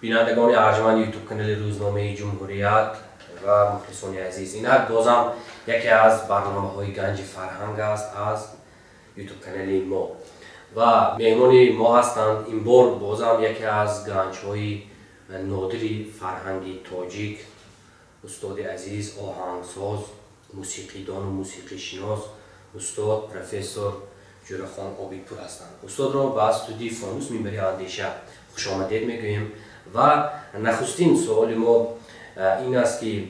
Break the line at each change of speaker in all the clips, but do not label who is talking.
بینندگان ارجمند یوتیوب کانال روزنامه جمهوریت و مخلصان عزیز، این بازم یکی از برنامه‌های گنج فرهنگ است از یوتیوب کانال ما و مهمان ما هستند. این بار بازم یکی از گنج‌های نادری فرهنگی تاجیک، استاد عزیز آهنگساز، موسیقیدان و موسیقی شناس استاد پروفسور جورخان آبی‌پور هستند. استاد را به استودیوی فانوس منبر اندیشه خوش آمدید میگوییم و نخستین سوال ما این است که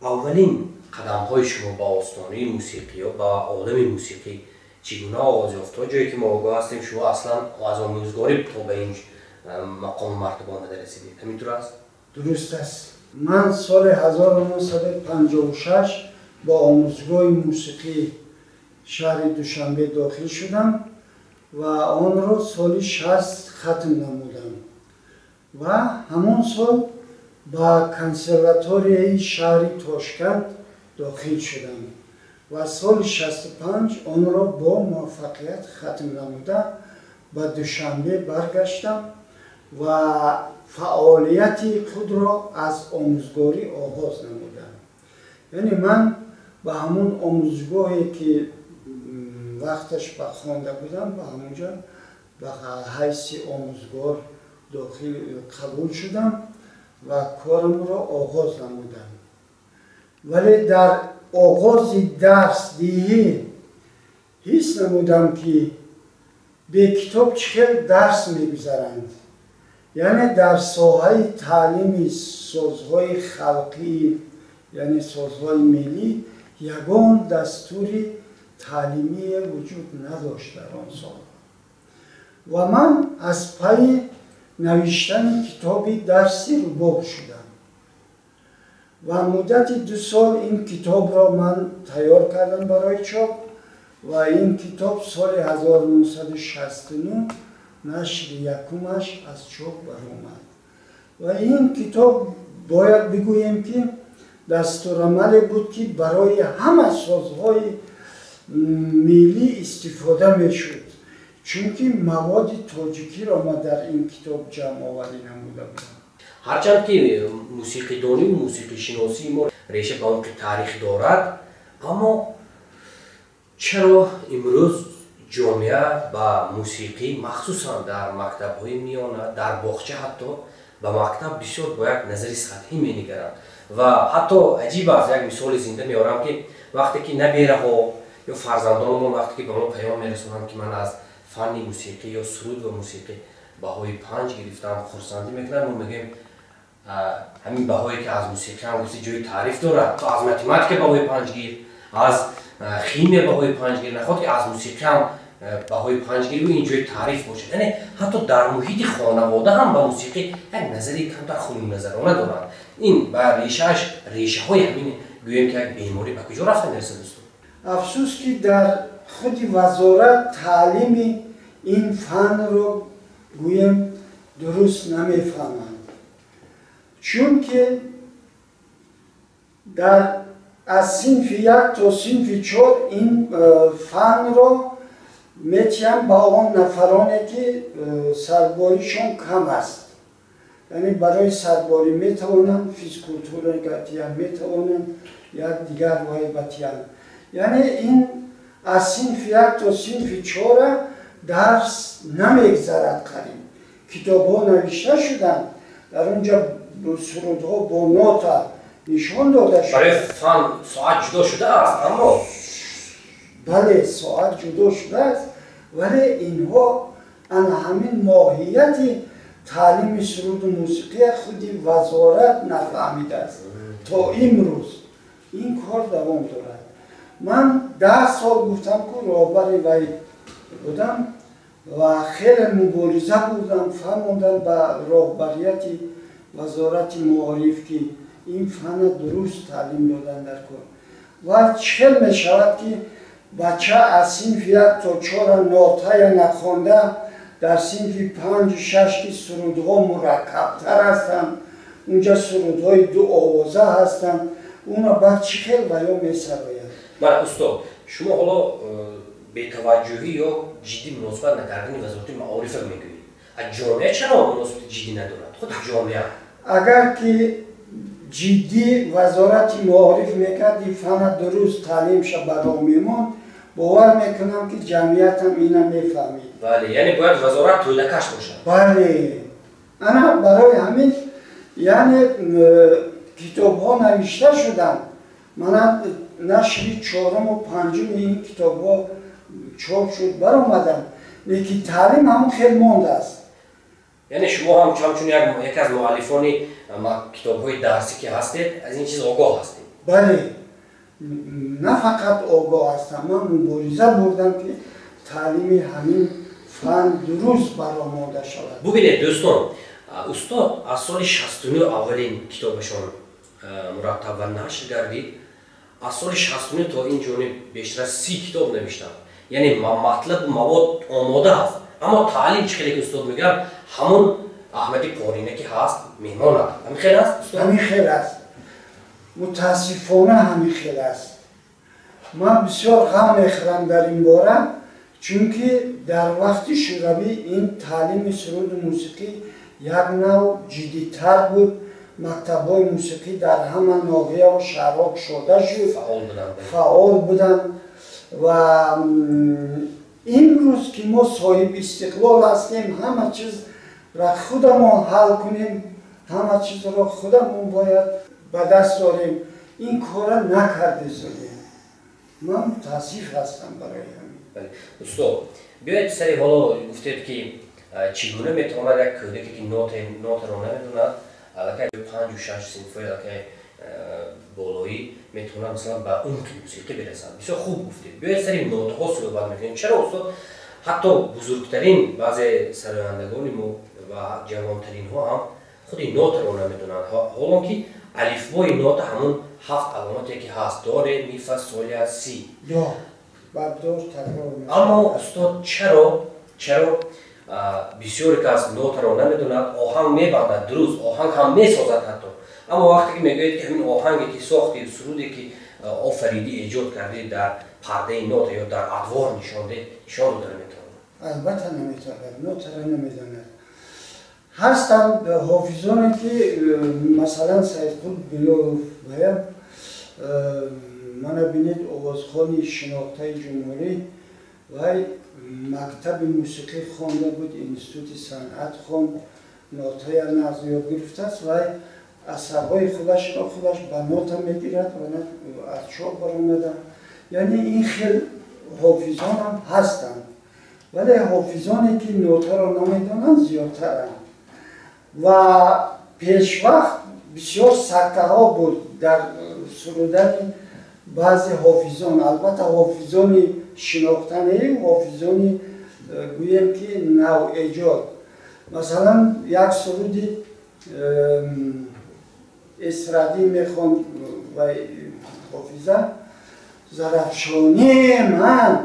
اولین قدم‌های شما با آستانه موسیقی یا با عالم موسیقی چگونه آغاز یافت؟ تا جایی که ما آگاه هستیم شما اصلا از آموزگاری تا به این مقام مرتبه نرسیدید، همینطور است؟
درست است. من سال 1956 با آموزگاه موسیقی شهر دوشنبه داخل شدم و آن را سال 60 ختم نمودم و همون سال با کنسرواتوری شهر تاشکند داخل شدم و سال 65 آن را با موفقیت ختم نمودم و دوشنبه برگشتم و فعالیت خود را از آموزگاری آغاز نمودم. یعنی من به همون آموزگاهی که وقتش بخوانده بودم به همونجا به حیث آموزگار داخل قبول شدم و کارم را آغاز نمودم. ولی در آغاز درس دیگه حس نمودم که به کتاب چقدر درس میگذارند. یعنی در ساحه تعلیم سازهای خلقی یعنی سازهای ملی یگان دستوری تعلیمی وجود نداشت در آن سال و من از پای نوشتن کتابی درسی رباب شدم و مدت 2 سال این کتاب را من تیار کردم برای چاپ و این کتاب سال 1969 نشر یکمش از چاپ برآمد و این کتاب باید بگویم که دستورالعمل بود که برای همه سازهای ملی استفاده میشد، چون که مواد تاجیکی را ما در این کتاب جمع آوری نموده بودم.
هرچند که موسیقی دانی و موسیقی شناسی ما ریشه به عمق تاریخ دارد، اما چرا امروز جامعه با موسیقی مخصوصا در مکتب‌های میانه در باغچه حتی به مکتب بسیار با یک نظر سطحی می‌نگرند و حتی عجیب است. یک مثال زنده میارم که وقتی که نبیره ها یا فرزندان ما وقتی که به ما پیام میرسونند که من از فن موسیقی یا سرود و موسیقی بهای 5 گرفتم خرسندی میکنن، ما میگیم همین بهایی که از موسیقی هم گفتی جای تعریف داره، تو از متماتیک بهای 5 گیر، از خیمی بهای 5 گیر، نخواد که از موسیقی هم بهای 5 گیر و اینجای تعریف باشه. یعنی حتی در محیط خانواده هم به موسیقی یک نظری کمتر خونی نظرانه دارند. این با ریشه های همین گوییم که یک بیماری به کجا رفته میرسه دوستان؟
افسوس که در خود وزارت تعلیم این فن رو گویم درست نمیفهمند، چون که از صنف 1 تا صنف 4 این فن رو میتیم با اون نفرانی که سرباریشون کم است، یعنی برای سرباری میتوانن فیزیکولتور گتیان میتوانن یا دیگر وایبتیان، یعنی این از صنف 1 تا صنف 4 درس نمیگذرد. قریب کتاب ها نوشته شدن در اونجا سرودها با نوتا نشان داده شد.
برای فن ساعت جدا شده است، اما
بله ساعت جدا شده است، ولی اینها ان همین ماهیت تعلیم سرود و موسیقی خودی وزارت نفهمیده است. تا امروز این کار دوام دارد. من 10 سال گفتم که رهبر وی بودم و خیلی مبارزه بودم فرمودن به رهبریت وزارت معارف که این فن درست تعلیم دادن در کار و چه می شود که بچه از صنف 1 تا 4 نوتای نخوانده در صنف 5 6 که سرودها مرکبتر هستند، اونجا سرودهای 2 آوازه هستند، اونا بعد چه بیان می سراید.
من استاد شما حالا به توجهی یا جدی مناسبت نکردن وزارت معارف میگویید، جامعه چرا مناسبت جدی ندارد؟ خود جامعه
اگر که جدی وزارت معارف میکرد فن درست تعلیم شد برای میمون باور میکنم که جمعیت هم اینا میفهمید.
بله یعنی باید وزارت تولکش باشد.
بله انا برای همین یعنی کتاب ها نوشته شدن. من نشری 4 و 5 این کتاب ها چاپ شد برآمدن، لیکن تعلیم هم خیلی مانده است.
یعنی شما هم چون یک از مؤلفان کتاب های درسی که هستید از این چیز آگاه هستید؟
بله نه فقط آگاه هستم، من مبارزه بردم که تعلیم همین فن درست برآورده شود.
ببینید دوستان، استاد از سال 69 اولین کتابشان مرتب و نشر گردید. از سال 69 تا این جانب بیشتر از 30 کتاب نوشتند. یعنی مطلب مواد آماده است، اما تعلیم چقدر که استاد میگم همون احمدی پارینه که هست میهمان است. همین خیر است استاد؟
همین خیر است، متاسفانه همین خیر است. من بسیار غم میخورم در این باره، چون که در وقت شوروی این تعلیم سرود موسیقی یک نوع جدی‌تر بود. مکتب‌های موسیقی در همه ناحیه و شهرها شده شد، فعال بودند و این روز که ما صاحب استقلال هستیم، همه چیز را خودمون حل کنیم، همه چیز را خودمون باید به دست داریم. این کار نکرده شدیم. من متاسف هستم برای همین.
استاد بیایید سری حالا گفتید که چگونه میتواند یک کودکی که نوت را نمیدوند البته 5 و 6 صنف‌های بالایی میتونن مثلا به عمق موسیقی برسن. بسیار خوب گفتید. بیایید سری نوت ها صحبت میکنیم. چرا استاد حتی بزرگترین بعضی سرایندگان ما و جوانترین ها هم خود نوت را نمیدونن، حالا که الفبای نوت همون 7 علامتی که هست داره می فا صول لا سی. اما استاد چرا بسیاری که از نوت را نمیدوند، آهنگ میبندد، درست آهنگ هم میسازد حتی، اما وقتی که میگوید که همین آهنگی که ساختی، سرودی که آفریدی ایجاد کردی در پرده نوت یا در ادوار نشانده، نشان رو داره میتواند؟
البته نمیتواند، نوت را نمیداند. هستند حافظانی که مثلا سیدقطب بلوف باید من بینید آوازخوانی شناخته جمهوری و مکتب موسیقی خوانده بود، انستیتوت صنعت خواند، نوت‌های نغز یاد گرفته است و اثرهای خودش را خودش به نوت میگیرد و از چاپ برآمده. یعنی این خیلی حافظان هم هستند، ولی حافظانی که نوت را نمیدانند زیادترند و پیش وقت بسیار سکته ها بود در سرودن بعضی حافظان. البته حافظان شناختنی و حافظان گویم که نوع ایجاد، مثلا یک سرودی استرادی میخوان و حافظه زرفشانی من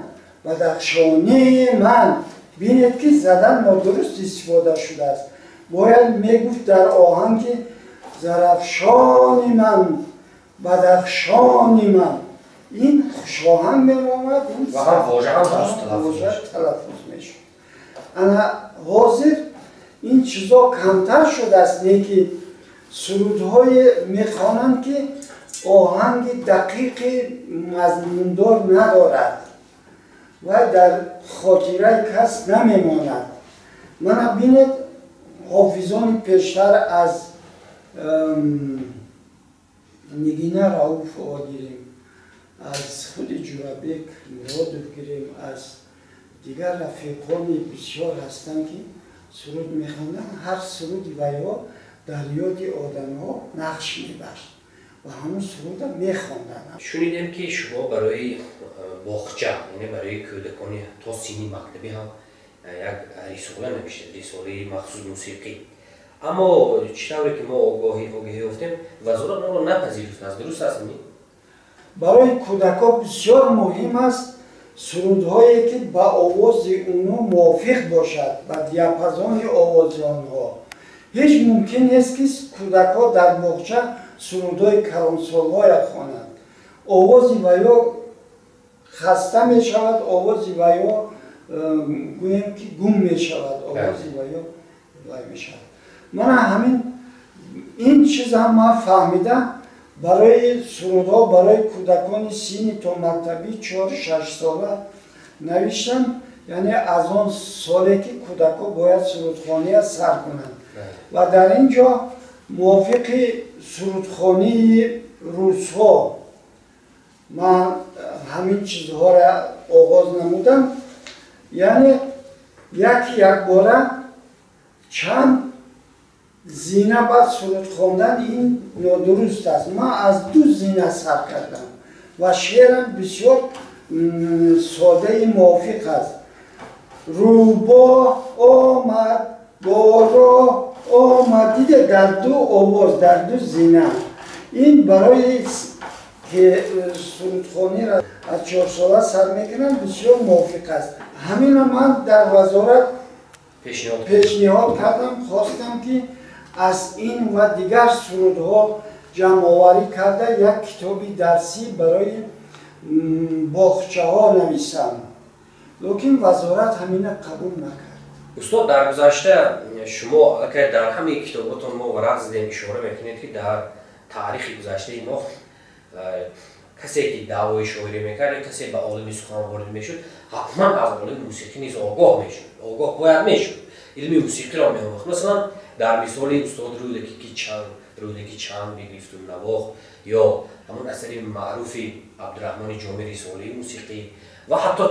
و درخشانی من، بینید که زدن نادرست استفاده شده است. باید میگفت در آهنگ زرفشانی من بدخشانی من، این خوشاهنگ می‌آمد
و هم واژه هم درست
تلفظ میشد. انا حاضر این چیزا کمتر شده است، که سرودهای میخوانند که آهنگ دقیق مضموندار ندارد و در خاطره کس نمیماند. من بینید حافظان پیشتر از نگینه رؤوف آگیریم، از خود جورابک مرادوف گیریم، از دیگر رفیقان بسیار هستند که سرود میخوانند. هر سرودی ویا در یاد آدم ها نقش میبرد و همون سرود هم میخواندند.
شنیدم که شما برای باغچه، یعنی برای کودکان تا سینی مکتبی هم یک رساله نوشتید، رساله مخصوص موسیقی. اما چطوری که ما آگاهی یافتیم وزارت ما رو نپذیرفته است، درست است؟
برای کودکان بسیار مهم است سرودهایی که با آواز اونها موافق باشد، با دیاپازون آواز آنها. هیچ ممکن نیست که کودکان در باغچه سرودهای کلانسال‌های خوانند. آواز ویا خسته می شود، آواز ویا گویم که گم می شود آوازی و یا لای می شود. من همین این چیز هم ما فهمیدم برای سرودها برای کودکان سین تا مکتبی 4-6 ساله نوشتم، یعنی از آن سالی که کودکان باید سرودخوانی سر کنند و در اینجا موافق سرودخوانی روزها من همین چیزها را آغاز نمودم، یعنی یک باره چند زینه بعد سرود خواندن این نادرست است. من از 2 زینه سر کردم و شعرم بسیار ساده موافق است. روبا آمد بارا آمد، دیده در 2 آواز در 2 زینه. این برای که سرودخوانی را از 4 ساله سر میکنن بسیار موافق است. همین من در وزارت پیشنهاد کردم، خواستم که از این و دیگر سرودها جمع آوری کرده یک کتابی درسی برای باغچه ها نویسم، لیکن وزارت همین قبول نکرد.
استاد در گذشته شما اگر در همه کتاباتون ما ورق زدیم اشاره میکنید که در تاریخ گذشته ما کسی که دعوای شاعری میکرد، کسی به عالم سخن وارد میشد، حتما از عالم موسیقی نیز آگاه میشد، آگاه باید میشد، علم موسیقی را میآموخت. مثلا در مثال استاد رودکی چند بگرفت و نواخت، یا همون اثر معروف عبدالرحمن جامی رساله موسیقی، و حتی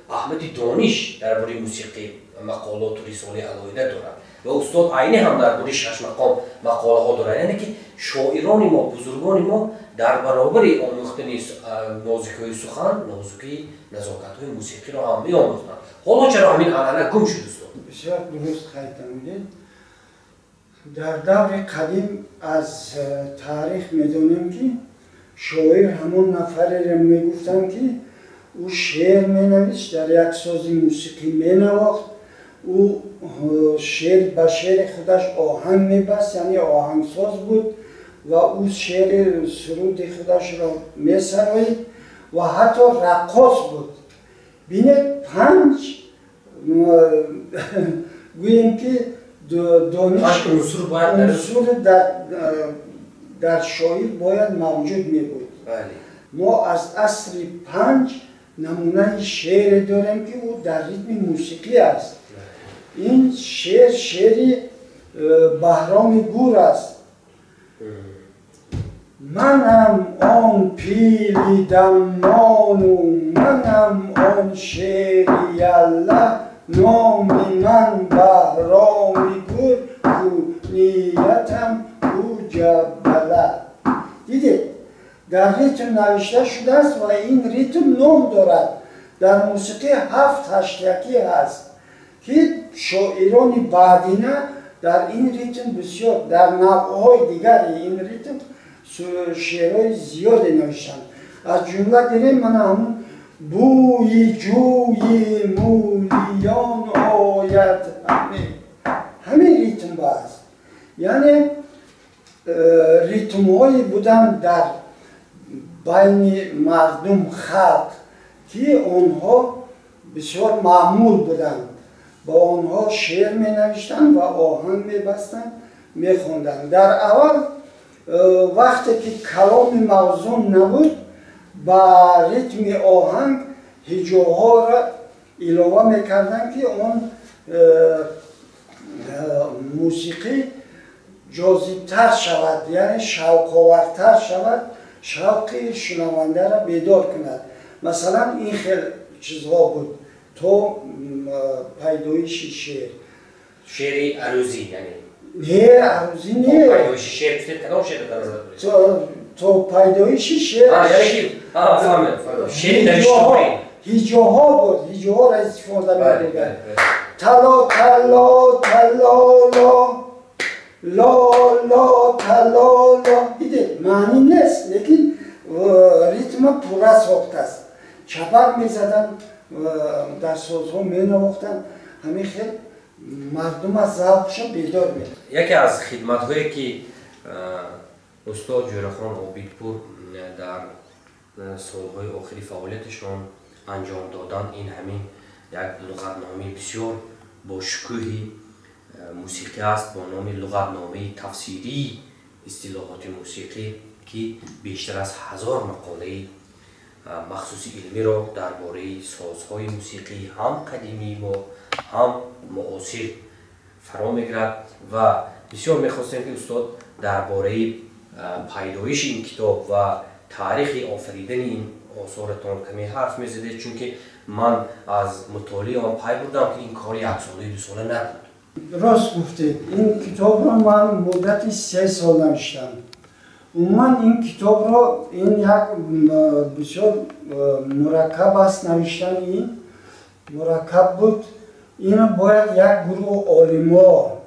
احمد دانش درباره موسیقی مقالات و رساله علایده دارد و استاد عینی هم درباره 6 مقام مقاله ها دارد. یعنی که شاعران ما، بزرگان ما در برابر آموختن نازکی سخن، نازکی نزاکت های موسیقی را هم می‌آموختند. حالا چرا همین عنعنه گم شد استاد؟
بسیار درست خواهید. در دور قدیم از تاریخ می‌دانیم که شاعر همون نفری را می‌گفتند که او شعر می‌نوشت، در یک ساز موسیقی می‌نواخت، او شعر به شعر خودش آهنگ می‌بست، یعنی آهنگساز بود و او شعر سرود خودش را می‌سرایید و حتی رقاص بود. بینید 5 گوییم که دانش عنصر در شاعر باید موجود می بود. ما از اصل 5 نمونه شعر داریم که او در ریتم موسیقی است. این شعری بهرام گور است. منم آن پیلی دمان و منم آن شعری الله، نام من بهرام گور، نیتم او جبله. دیدید در ریتم نوشته شده است و این ریتم نام دارد. در موسیقی 7-8 یکی هست که شاعران بعدینه در این ریتم بسیار در نوعهای دیگر این ریتم شعرهای زیادی نوشتند. از جمله گیریم من همون بوی جوی مولیان آید همین ریتم باز، یعنی ریتم هایی بودن در بین مردم خلق که آنها بسیار معمول بودند، با آنها شعر می نوشتن و آهنگ می بستن می خوندن. در اول وقتی که کلام موزون نبود با ریتم آهنگ هجاها را علاوه می کردن که اون موسیقی جاذب‌تر شود، یعنی شوق‌آورتر شود، شوق شنونده را بیدار کند. مثلا این خیلی چیزها بود تو پیدایش شعر،
شعر عروضی یعنی
نه عروضی نه،
پیدایش شعر کدام شعر
تو پیدایش شعر
یعنی فهمم شعر نوشته
هیجاها بود، هیجاها را استفاده می‌کردن. تلا تلا تلا لا لا لا تلا لا، دیدید معنی نیست لیکن ریتم پورا ساخت است. چپک می‌زدن در سازها می‌نواختن، همین خیلی مردم از ذوقشون بیدار می‌شد.
یکی از خدمت‌هایی که استاد جورخان عابدپور در سالهای آخری فعالیتشان انجام دادن این همین یک لغتنامه بسیار با شکوهی موسیقی است با نام لغتنامه تفسیری اصطلاحات موسیقی که بیشتر از 1000 مقاله مخصوص علمی را درباره سازهای موسیقی هم قدیمی و هم معاصر فرا میگیرد و بسیار میخواستم که استاد درباره پیدایش این کتاب و تاریخ آفریدن این آثارتان کمی حرف میزدید، چون که من از مطالعه آن پی بردم که این کار یک ساله 2 ساله نبود.
راست گفتید. این کتاب را من مدت 3 سال نوشتم. عموما این کتاب را این یک بسیار مرکب است، نوشتن این مرکب بود. این باید یک گروه عالما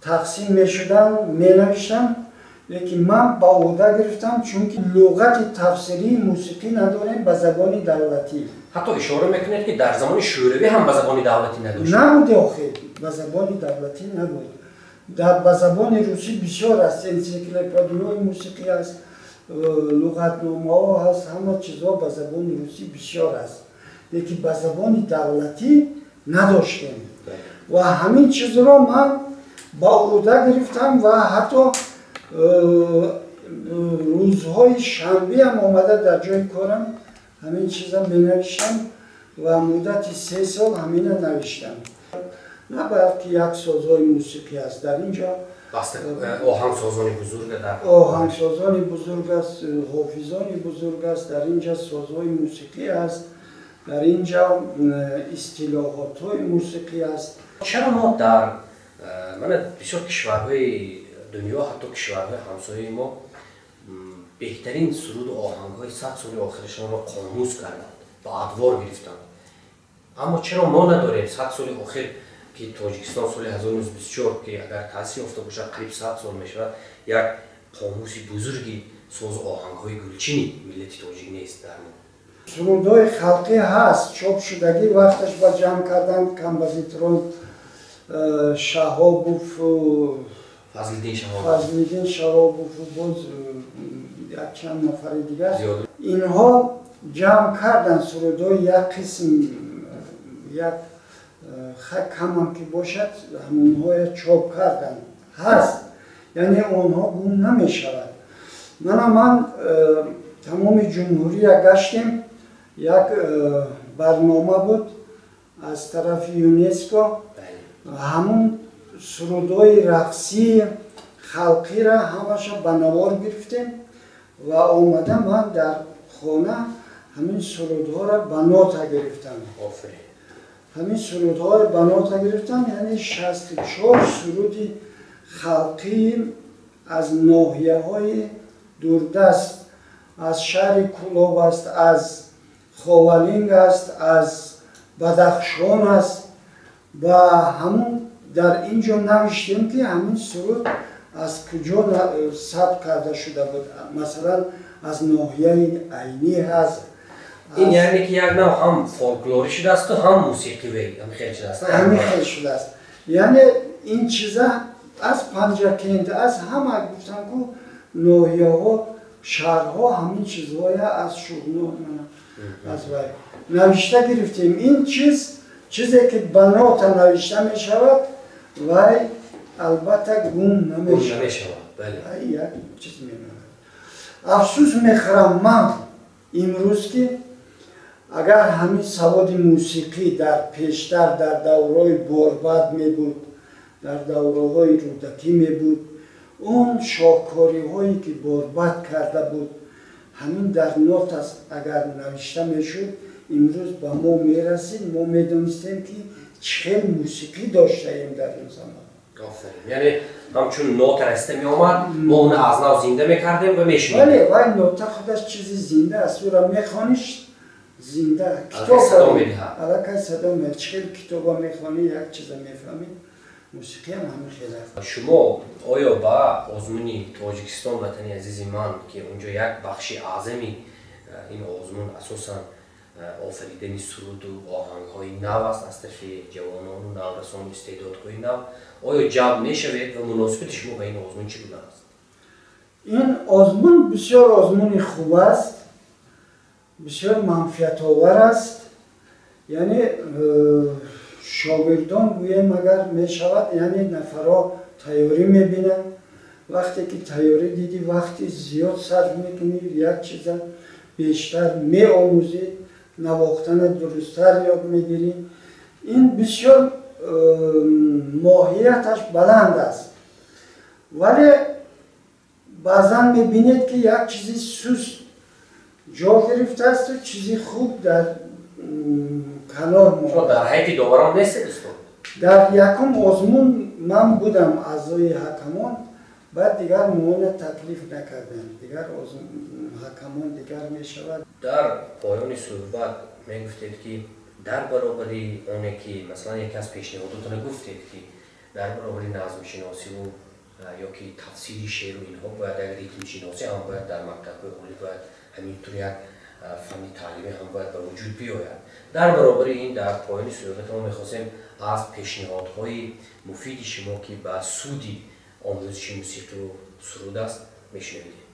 تقسیم می شدن می نوشتن، لیکن من با عهده گرفتم چون که لغت تفسیری موسیقی نداریم به زبان دولتی.
حتی اشاره میکنید که در زمان شوروی هم به زبان دولتی نداشت.
نبوده آخه، به زبان دولتی نبود. به زبان روسی بسیار است، انسیکلوپدیای موسیقی است، لغتنامه ها هست، همه چیزها به زبان روسی بسیار است، لیکن به زبان دولتی نداشتیم. و همین چیز را من با عهده گرفتم و حتی روزهای شنبه هم آمده در جای کارم همین چیزا می نوشتم و مدت 3 سال همین نوشتم. نه بلکه یک سازهای موسیقی است در اینجا.
آهنگسازان بزرگ در
آهنگسازان بزرگ است، حافظان بزرگ است، در اینجا سازهای موسیقی است، در اینجا اصطلاحات های موسیقی است.
چرا ما در بسیار کشورهای دنیا، حتی کشورهای همسایه ما، بهترین سرود و آهنگ‌های 100 سال آخرشان را قاموس کردند و ادوار گرفتند، اما چرا ما نداریم 100 سال آخر که تاجیکستان سال 1924 که اگر تأسیس یافته باشد قریب 100 سال میشود، یک قاموس بزرگی ساز آهنگ‌های گلچینی ملت تاجیک نیست در ما.
سرودهای خلقی هست، چاپ شدگی وقتش با جمع کردن کمپوزیتوران شهابوف و فضل‌الدین شهابوف و باز یک چند نفر دیگر، اینها جمع کردن سرودهای یک قسم، یک کم هم که باشد همونها چاپ کردن هست، یعنی اونها گم نمی شود. من تمام جمهوری گشتیم، یک برنامه بود از طرف یونسکو، همون سرودهای رقصی خلقی را همش به نوار گرفتیم و آمدم من در خانه همین سرودها را به نوت گرفتم. همین سرودها را به نوت گرفتم، یعنی 64 سرود خلقی از ناحیه های دوردست، از شهر کولاب است، از خاولینگ است، از بدخشان است و همون در اینجا نوشتیم که همین سرود از کجا ثبت کرده شده بود. مثلا از ناحیه عینی هست.
این یعنی که یک نوع هم فولکلوری شده است و هم موسیقی هم خیلی شده است.
همین خیلی شده است. یعنی این چیزا از پنجکند، از همه گفتن که ناحیه ها، شهرها همین چیزهای از شغنو از وی نوشته گرفتیم. این چیزی که بنات نوشته می شود ولی البته گم نمی شود.
بله.
یک چیز می ماند. افسوس میخورم من امروز که اگر همین سواد موسیقی در پیشتر در دورهای بوربد می بود، در دورهای رودکی می بود، اون شاهکاری هایی که بوربد کرده بود همین در نوت است اگر نوشته می شد امروز به ما می رسید، ما می دانستیم که چه موسیقی داشته ایم در اون زمان.
یعنی همچون نوت رسته می آمد ما اون از نو زنده می کردیم و می شنیدیم.
بله، وای نوت خودش چیزی زنده است، او را می خوانیش زنده.
کتاب صدا می دهد.
علاقه صدا می دهد. چه کتاب می خوانی یک چیز می فهمید. موسیقی هم همین خیلی است.
شما آیا با آزمونی تاجیکستان وطنی عزیز من که اونجا یک بخش اعظمی این آزمون اساساً آفریدن سرود و آهنگ‌های نو است از طرف جوانان و نورسان استعدادهای نو، آیا جمع می‌شود و مناسبت شما با این آزمون چی بوده است؟
این آزمون بسیار آزمون خوب است بسیار منفعت آور است. یعنی شاگردان گویم اگر می شود یعنی نفرها تیاری میبینن، وقتی که تیاری دیدی وقتی زیاد صرف میکنی یک چیز بیشتر می آموزی، نواختن درستتر یاد میگیری. این بسیار ماهیتش بلند است، ولی بعضا میبینید که یک چیزی سوست جا گرفته است و چیزی خوب در کنار مونده.
در حیث داوران نیست دوستان؟
در یکم آزمون من بودم اعضای حکمان، بعد دیگر مون تکلیف نکردن، دیگر حکمان دیگر می شود.
در پایان صحبت می گفتید که در برابری اونه که مثلا یکی از پیشنهاداتون گفتید که در برابری نظم شناسی و یا که تفسیر شعر و اینها باید اگر ریتم شناسی هم باید در مکتب عالی باید همینطور یک فن تعلیمی هم باید به وجود بیاید. در برابر این در پایان صحبت ما می‌خواستیم از پیشنهادهای مفید شما که به سودی آموزش موسیقی و سرود است میشنوید.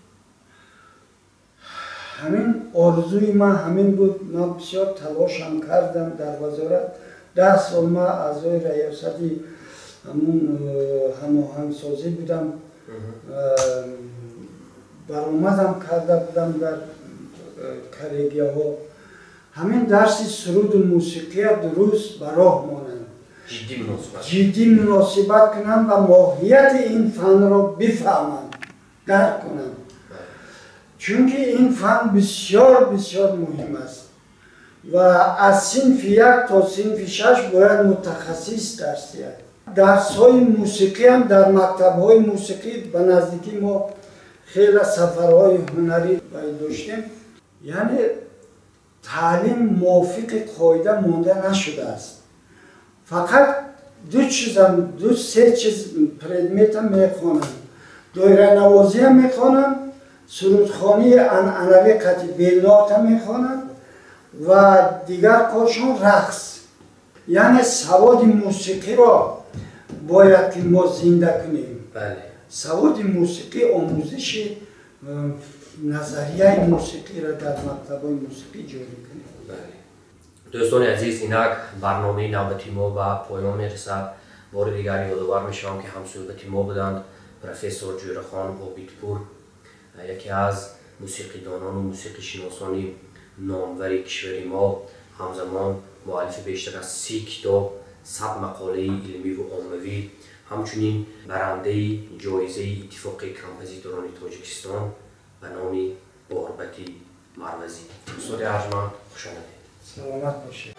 همین آرزوی من همین بود. من بسیار تلاشم کردم در وزارت. 10 سال من اعضای ریاستی همون هماهنگسازی بودم، برآمدم کرده بودم در کلیگیه ها. همین درس سرود و موسیقی درست به راه مانند، جدی مناسبت کنم و ماهیت این فن را بفهمم، درک کنم، چون این فن بسیار بسیار مهم است و از صنف 1 تا صنف 6 باید متخصص درس دهد. درس‌های موسیقی هم در مکتب‌های موسیقی به نزدیکی ما خیلی سفرهای هنری داشتیم. یعنی تعلیم موافق قاعده مانده نشده است. فقط دو سه چیز پردمت هم میخوانند. دایره نوازی هم میخوانند، سرودخوانی عنعنوی قطعی بیلات هم میخوانند و دیگر کارشون رقص. یعنی سواد موسیقی را باید که ما زنده کنیم.
بله.
سواد موسیقی آموزش نظریه موسیقی را در مکتب‌های موسیقی جاری کنیم.
بله. دوستان عزیز، اینک برنامه نوبتی ما به پایان میرسد. بار دیگر یادآور میشم که همصحبت ما بودند پروفسور جویرخان عابدپور، یکی از موسیقیدانان و موسیقی شناسان نامور کشور ما، همزمان مؤلف بیشتر از 30 کتاب، 100 مقاله علمی و عمومی، همچنین برنده جایزه اتفاق کمپوزیتوران تاجیکستان به نام باربتی مروزی. استاد ارجمند، خوش آمدید.
سلامت باشید.